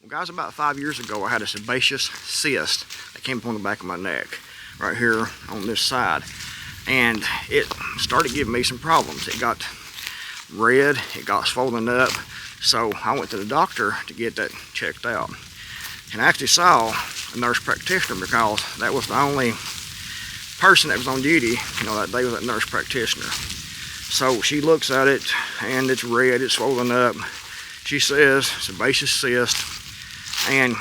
Well, guys, about 5 years ago, I had a sebaceous cyst that came up on the back of my neck, right here on this side. And it started giving me some problems. It got red, it got swollen up. So I went to the doctor to get that checked out. And I actually saw a nurse practitioner because that was the only person that was on duty, that day was that nurse practitioner. So she looks at it and it's red, it's swollen up. She says sebaceous cyst and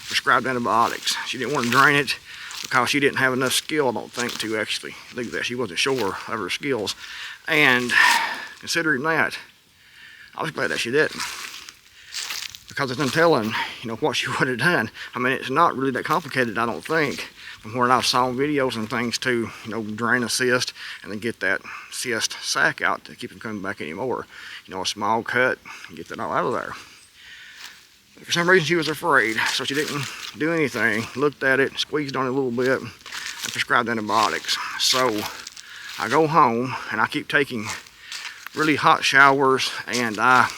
prescribed antibiotics. She didn't want to drain it because she didn't have enough skill, I don't think, to actually do that. She wasn't sure of her skills. And considering that, I was glad that she didn't. Because it's telling, what she would have done. I mean, it's not really that complicated, I don't think, from where I've saw videos and things to, drain a cyst and then get that cyst sac out to keep them coming back anymore. A small cut, and get that all out of there. But for some reason, she was afraid, so she didn't do anything. Looked at it, squeezed on it a little bit, and prescribed antibiotics. So I go home and I keep taking really hot showers, and I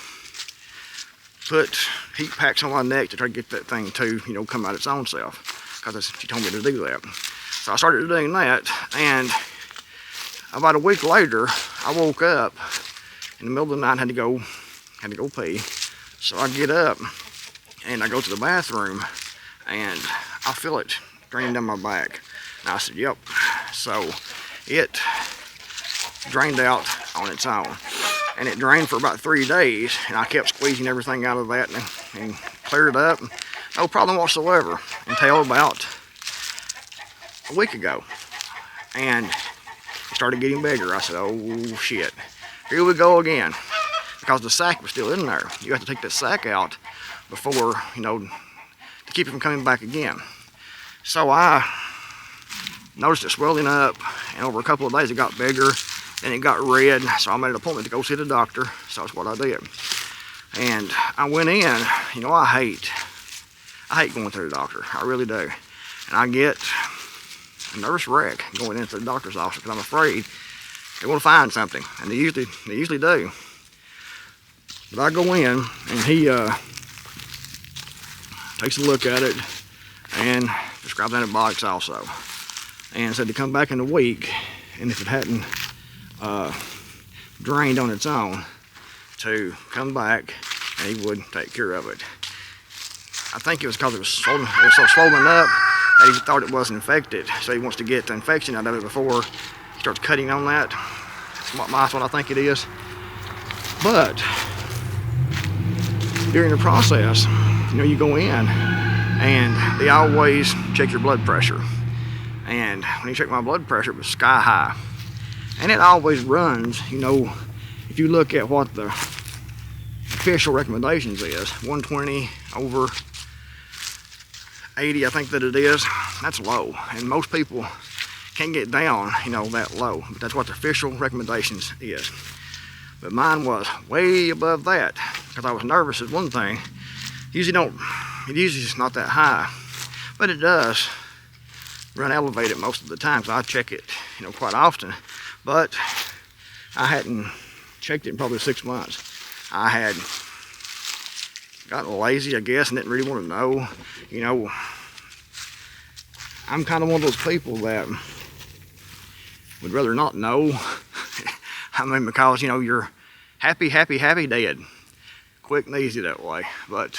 put heat packs on my neck to try to get that thing to, come out its own self, because she told me to do that. So I started doing that, and about a week later, I woke up in the middle of the night and had to go pee. So I get up and I go to the bathroom, and I feel it draining down my back. And I said, yep. So it drained out on its own. And it drained for about 3 days, and I kept squeezing everything out of that and cleared it up. No problem whatsoever until about a week ago. And it started getting bigger. I said, oh shit, here we go again. Because the sac was still in there. You have to take that sac out before, to keep it from coming back again. So I noticed it swelling up, and over a couple of days it got bigger. Then it got red, so I made an appointment to go see the doctor. So that's what I did. And I went in, I hate going to the doctor. I really do. And I get a nervous wreck going into the doctor's office because I'm afraid they want to find something. And they usually do. But I go in, and he takes a look at it and prescribes antibiotics also. And said to come back in a week, and if it hadn't drained on its own, to come back and he would take care of it. I think it was because it was so swollen up that he thought it wasn't infected, so he wants to get the infection out of it before he starts cutting on that. That's what I think it is. But during the process, you go in and they always check your blood pressure. And when he checked my blood pressure, it was sky high. And it always runs, if you look at what the official recommendations is, 120 over 80, I think that it is, that's low. And most people can't get down, that low. But that's what the official recommendations is. But mine was way above that, because I was nervous is one thing. It usually is not that high, but it does run elevated most of the time, so I check it, quite often. But I hadn't checked it in probably 6 months. I had gotten lazy, I guess, and didn't really want to know. I'm kind of one of those people that would rather not know. I mean, because, you're happy, dead. Quick and easy that way. But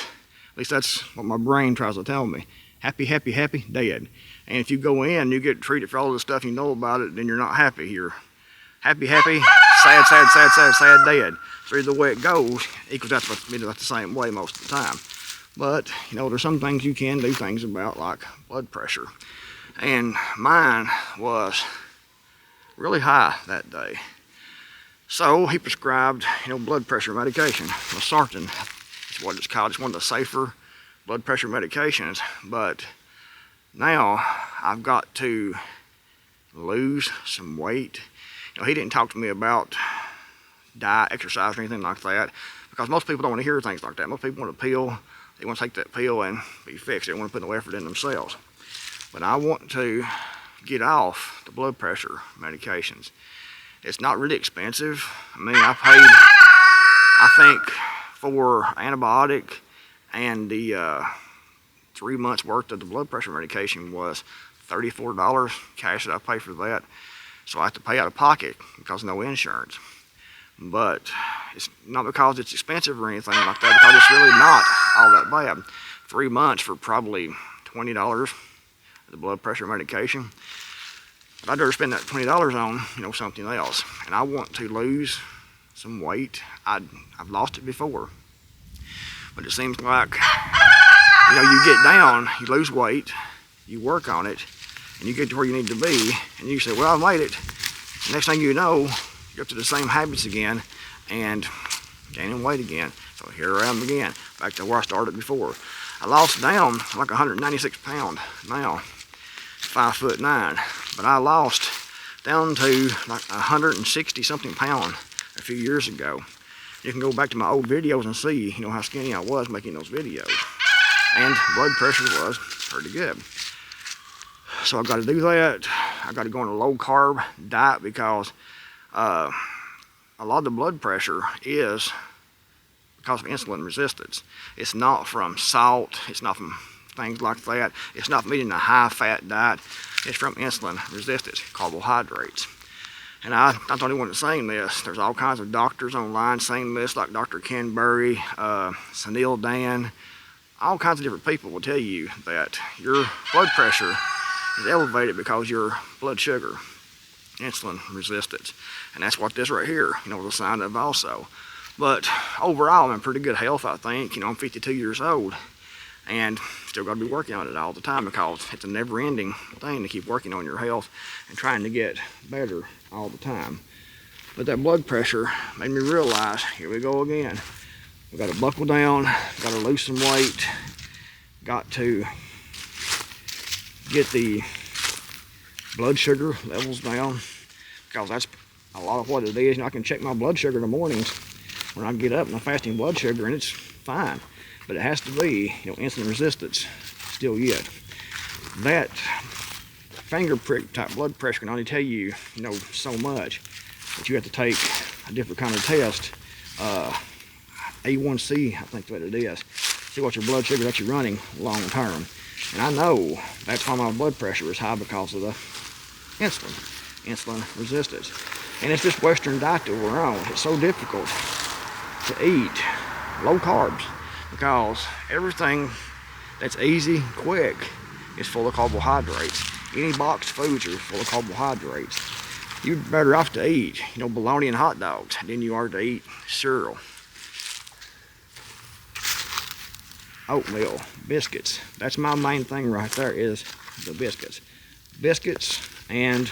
at least that's what my brain tries to tell me. Happy, dead. And if you go in, you get treated for all the stuff you know about it, then you're not happy. You're happy, sad, dead. So either way it goes, equals out to be the same way most of the time. But, there's some things you can do things about, like blood pressure. And mine was really high that day. So he prescribed, blood pressure medication. Losartan is what it's called. It's one of the safer blood pressure medications. But now I've got to lose some weight. He didn't talk to me about diet, exercise, or anything like that, because most people don't want to hear things like that. Most people want a pill. They want to take that pill and be fixed. They don't want to put no effort in themselves. But I want to get off the blood pressure medications. It's not really expensive. I mean, I paid, I think, for antibiotic and the 3 months worth of the blood pressure medication was $34 cash that I pay for that. So I have to pay out of pocket because no insurance. But it's not because it's expensive or anything like that, because it's really not all that bad. 3 months for probably $20 of the blood pressure medication. But I'd rather spend that $20 on, something else. And I want to lose some weight. I've lost it before. But it seems like, you get down, you lose weight, you work on it, and you get to where you need to be, and you say, well, I made it. Next thing you know, you're up to the same habits again and gaining weight again. So here I am again, back to where I started before. I lost down like 196 pounds now, 5'9", but I lost down to like 160 something pounds a few years ago. You can go back to my old videos and see, how skinny I was making those videos. And blood pressure was pretty good. So I got to do that. I got to go on a low carb diet because a lot of the blood pressure is because of insulin resistance. It's not from salt. It's not from things like that. It's not from eating a high fat diet. It's from insulin resistance, carbohydrates. And I'm not the only one that's saying this. There's all kinds of doctors online saying this, like Dr. Ken Berry, Sunil Dan. All kinds of different people will tell you that your blood pressure is elevated because your blood sugar, insulin resistance. And that's what this right here, is a sign of also. But overall, I'm in pretty good health, I think. I'm 52 years old and still got to be working on it all the time because it's a never-ending thing to keep working on your health and trying to get better all the time. But that blood pressure made me realize, here we go again. We got to buckle down, got to lose some weight, got to get the blood sugar levels down, because that's a lot of what it is. I can check my blood sugar in the mornings when I get up and I'm fasting blood sugar and it's fine. But it has to be, insulin resistance still yet. That finger prick type blood pressure can only tell you, so much. But you have to take a different kind of test. A1C, I think what it is. See what your blood sugar that you're running long term. And I know that's why my blood pressure is high, because of the insulin resistance. And it's this Western diet that we're on. It's so difficult to eat low carbs because everything that's easy, quick, is full of carbohydrates. Any boxed foods are full of carbohydrates. You're better off to eat, bologna and hot dogs than you are to eat cereal, oatmeal, biscuits. That's my main thing right there, is the biscuits. Biscuits and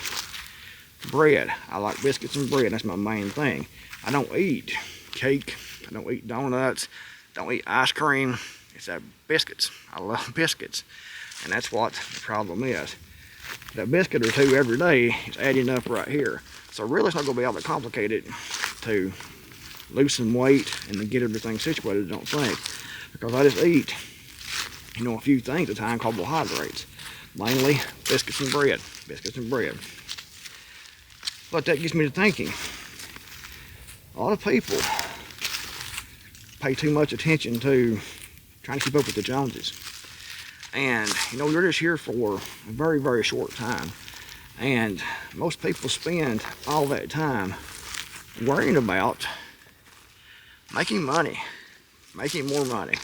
bread. I like biscuits and bread. That's my main thing. I don't eat cake. I don't eat donuts. Don't eat ice cream. It's that biscuits. I love biscuits. And that's what the problem is. That biscuit or two every day is adding up right here. So really it's not going to be all that complicated to lose some weight and to get everything situated, I don't think. Because I just eat, a few things at a time, carbohydrates. Mainly biscuits and bread. Biscuits and bread. But that gets me to thinking. A lot of people pay too much attention to trying to keep up with the Joneses. And, you're just here for a very, very short time. And most people spend all that time worrying about making money, making more money.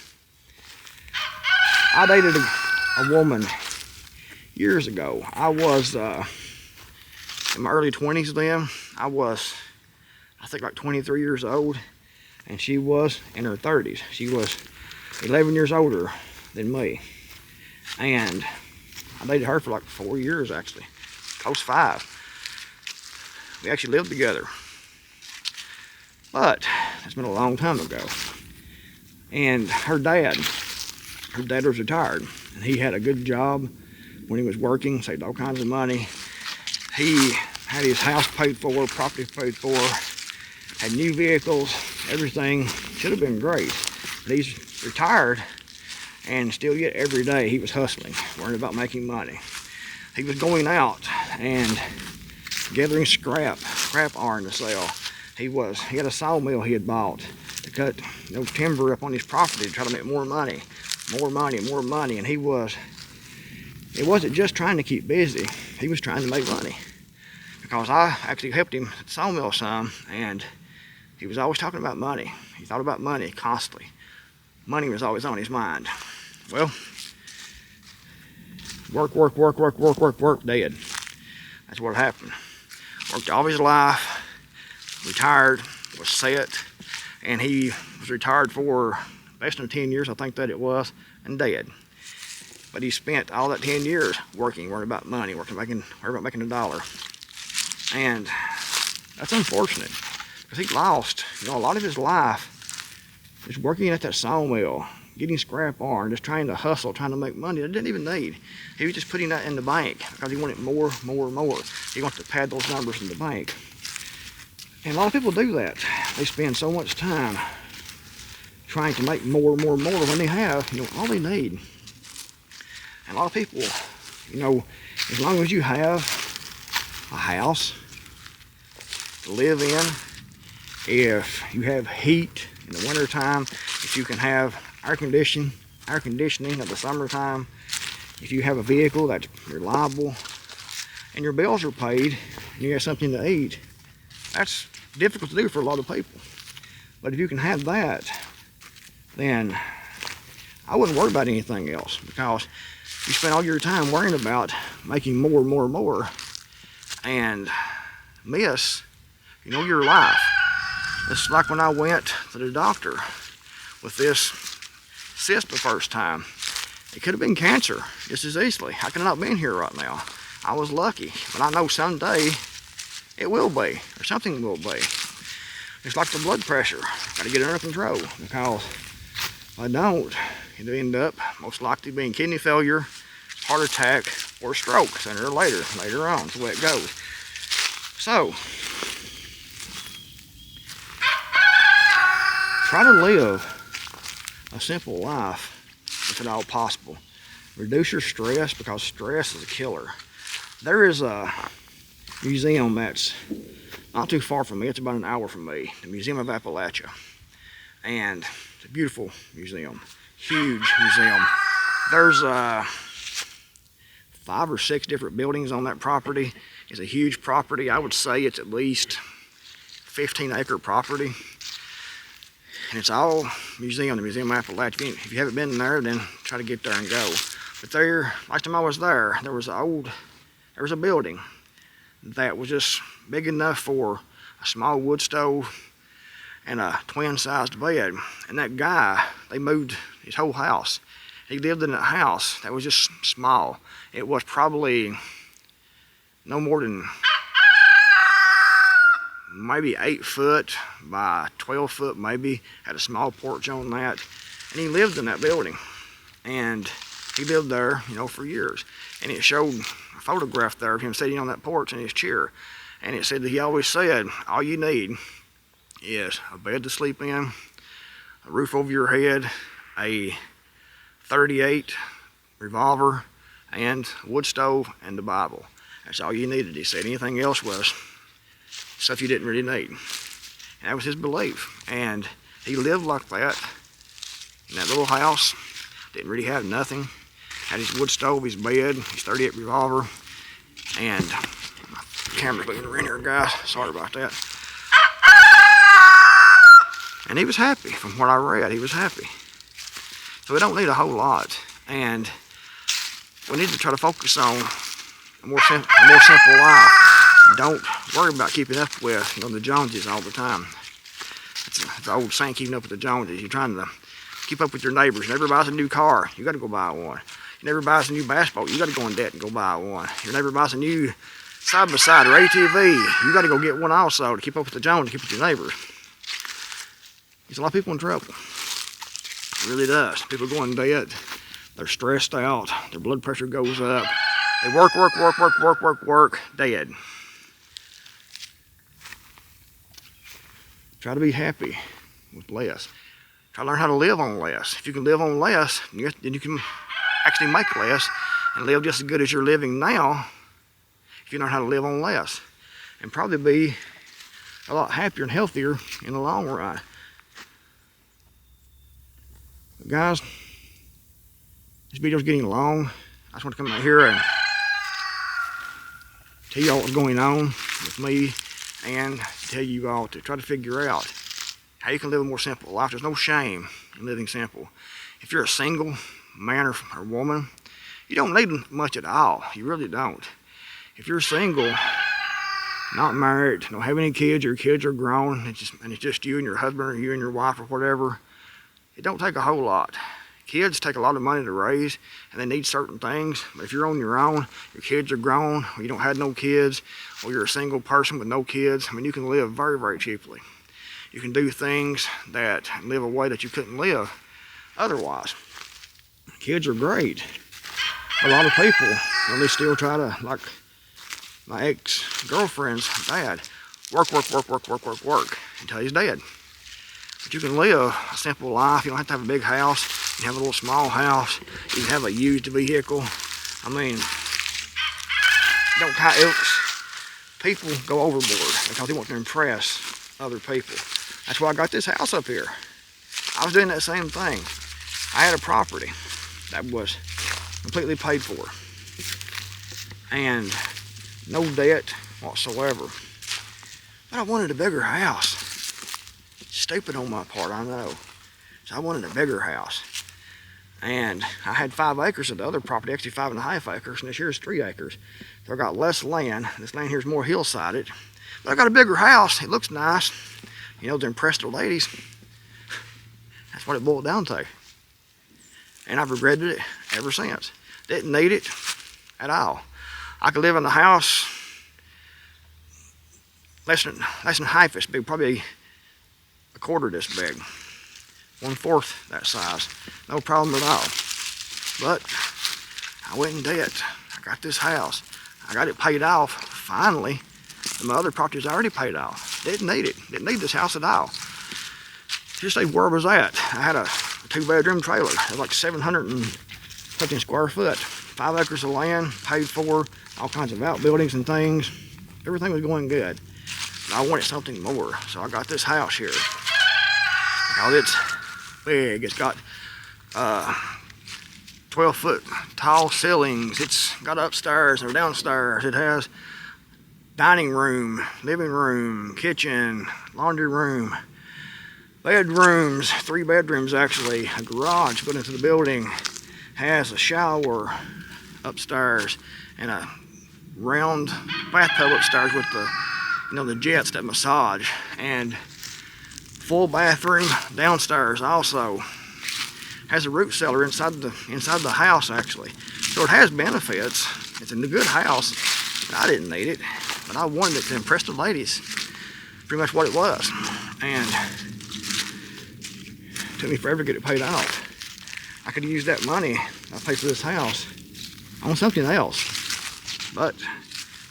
I dated a woman years ago. I was in my early 20s then. I was, I think, like 23 years old. And she was in her 30s. She was 11 years older than me. And I dated her for like 4 years, actually. Close 5. We actually lived together. But it's been a long time ago. And her dad was retired. And he had a good job when he was working, saved all kinds of money. He had his house paid for, property paid for, had new vehicles, everything. Should have been great. But he's retired, and still yet every day he was hustling, worrying about making money. He was going out and gathering scrap iron to sell. He had a sawmill he had bought to cut timber up on his property to try to make more money, and it wasn't just trying to keep busy, he was trying to make money. Because I actually helped him at the sawmill some, and he was always talking about money. He thought about money constantly. Money was always on his mind. Well, work, dead. That's what happened. Worked all his life, retired, was set, and he was retired for less than 10 years, I think that it was, and dead. But he spent all that 10 years working, worrying about money, worrying about making a dollar. And that's unfortunate, because he lost, a lot of his life just working at that sawmill, getting scrap iron, just trying to hustle, trying to make money that he didn't even need. He was just putting that in the bank because he wanted more. He wanted to pad those numbers in the bank. And a lot of people do that. They spend so much time trying to make more when they have, all they need. And a lot of people, as long as you have a house to live in, if you have heat in the wintertime, if you can have air conditioning at the summertime, if you have a vehicle that's reliable, and your bills are paid, and you have something to eat, that's difficult to do for a lot of people. But if you can have that, then I wouldn't worry about anything else, because you spend all your time worrying about making more, and miss, your life. It's like when I went to the doctor with this cyst the first time. It could have been cancer just as easily. I could have not been here right now. I was lucky, but I know someday it will be, or something will be. It's like the blood pressure. Got to get it under control, because if I don't, it'll end up most likely being kidney failure, heart attack, or stroke sooner or later on. That's the way it goes. So, try to live a simple life if at all possible. Reduce your stress, because stress is a killer. There is a museum that's not too far from me. It's about an hour from me, the Museum of Appalachia. And it's a beautiful museum, huge museum. There's 5 or 6 different buildings on that property. It's a huge property. I would say it's at least 15-acre property. And it's all museum, the Museum of Appalachia. If you haven't been there, then try to get there and go. But there, last time I was there, there was a building that was just big enough for a small wood stove and a twin-sized bed. And that guy, they moved his whole house. He lived in a house that was just small. It was probably no more than maybe 8 foot by 12 foot maybe. Had a small porch on that. And he lived in that building. And he lived there, for years. And it showed a photograph there of him sitting on that porch in his chair. And it said that he always said, all you need is a bed to sleep in, a roof over your head, a 38 revolver, and a wood stove, and the Bible. That's all you needed. He said anything else was stuff you didn't really need. And that was his belief. And he lived like that in that little house. Didn't really have nothing. Had his wood stove, his bed, his 38 revolver, and my camera's moving around here, guys. Sorry about that. And he was happy. From what I read, he was happy. So we don't need a whole lot. And we need to try to focus on a more simple life. Don't worry about keeping up with the Joneses all the time. It's the old saying, keeping up with the Joneses. You're trying to keep up with your neighbors. Your neighbor buys a new car, you got to go buy one. Your neighbor buys a new bass boat, you got to go in debt and go buy one. Your neighbor buys a new side-by-side or ATV, you got to go get one also to keep up with the Joneses, keep up with your neighbors. Gets a lot of people in trouble. It really does. People go in debt, they're stressed out, their blood pressure goes up. They work, dead. Try to be happy with less. Try to learn how to live on less. If you can live on less, then you can actually make less and live just as good as you're living now if you learn how to live on less. And probably be a lot happier and healthier in the long run. Guys, this video's getting long. I just want to come out here and tell you all what's going on with me and tell you all to try to figure out how you can live a more simple life. There's no shame in living simple. If you're a single man or woman, you don't need much at all. You really don't. If you're single, not married, don't have any kids, your kids are grown, and it's just you and your husband or you and your wife or whatever, it don't take a whole lot. Kids take a lot of money to raise, and they need certain things. But if you're on your own, your kids are grown, or you don't have no kids, or you're a single person with no kids, I mean, you can live very, very cheaply. You can do things that live a way that you couldn't live otherwise. Kids are great. A lot of people, they still try to, like my ex-girlfriend's dad, work until he's dead. But you can live a simple life. You don't have to have a big house. You can have a little small house. You can have a used vehicle. I mean, people go overboard because they want to impress other people. That's why I got this house up here. I was doing that same thing. I had a property that was completely paid for and no debt whatsoever. But I wanted a bigger house. Stupid on my part, I know. So I wanted a bigger house. And I had 5 acres of the other property, actually 5.5 acres, and this here's 3 acres. So I got less land. This land here's more hillsided. But I got a bigger house. It looks nice. You know, to impress the ladies. That's what it boiled down to. And I've regretted it ever since. Didn't need it at all. I could live in a house less than half this big, probably a quarter this big, 1/4 that size, no problem at all. But I went in debt. I got this house. I got it paid off finally. And my other properties I already paid off. Didn't need it. Didn't need this house at all. Just say where I was at. I had a 2-bedroom trailer. It was like 700 and something square foot. 5 acres of land, paid for, all kinds of outbuildings and things. Everything was going good. But I wanted something more, so I got this house here. Because it's big. It's got 12-foot tall ceilings. It's got upstairs and downstairs. It has dining room, living room, kitchen, laundry room, bedrooms, 3 bedrooms actually, a garage put into the building, has a shower upstairs and a round bathtub upstairs with the, you know, the jets that massage, and full bathroom downstairs also. Has a root cellar inside the house actually. So it has benefits. It's a good house. I didn't need it, but I wanted it to impress the ladies. Pretty much what it was. And it took me forever to get it paid off. I could have used that money I paid for this house on something else. But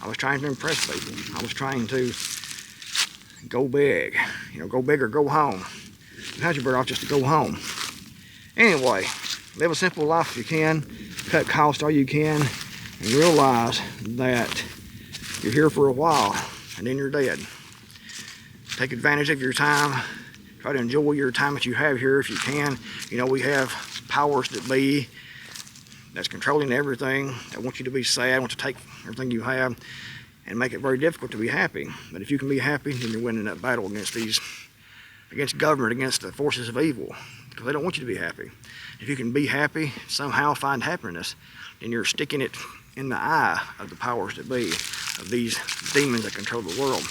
I was trying to impress people. I was trying to go big. You know, go big or go home. Sometimes you're better off just to go home. Anyway, live a simple life if you can. Cut costs all you can. And realize that you're here for a while and then you're dead. Take advantage of your time. Try to enjoy your time that you have here if you can. You know, we have powers that be that's controlling everything, that want you to be sad, want to take everything you have and make it very difficult to be happy. But if you can be happy, then you're winning that battle against government, against the forces of evil, because they don't want you to be happy. If you can be happy, somehow find happiness, then you're sticking it in the eye of the powers that be, of these demons that control the world.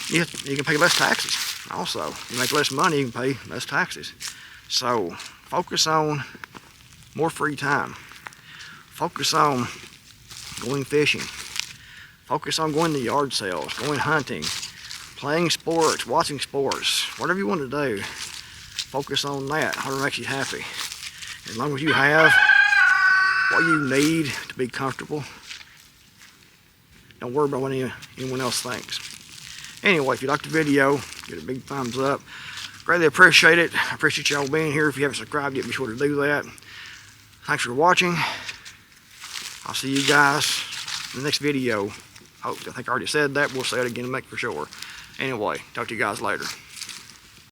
You can pay less taxes also. You make less money, you can pay less taxes. So focus on more free time. Focus on going fishing. Focus on going to yard sales, going hunting, playing sports, watching sports, whatever you want to do. Focus on that, whatever makes you happy. As long as you have what you need to be comfortable, don't worry about what anyone else thinks. Anyway, if you liked the video, give it a big thumbs up. Greatly appreciate it. I appreciate y'all being here. If you haven't subscribed yet, be sure to do that. Thanks for watching. I'll see you guys in the next video. I think I already said that. We'll say it again to make for sure. Anyway, talk to you guys later.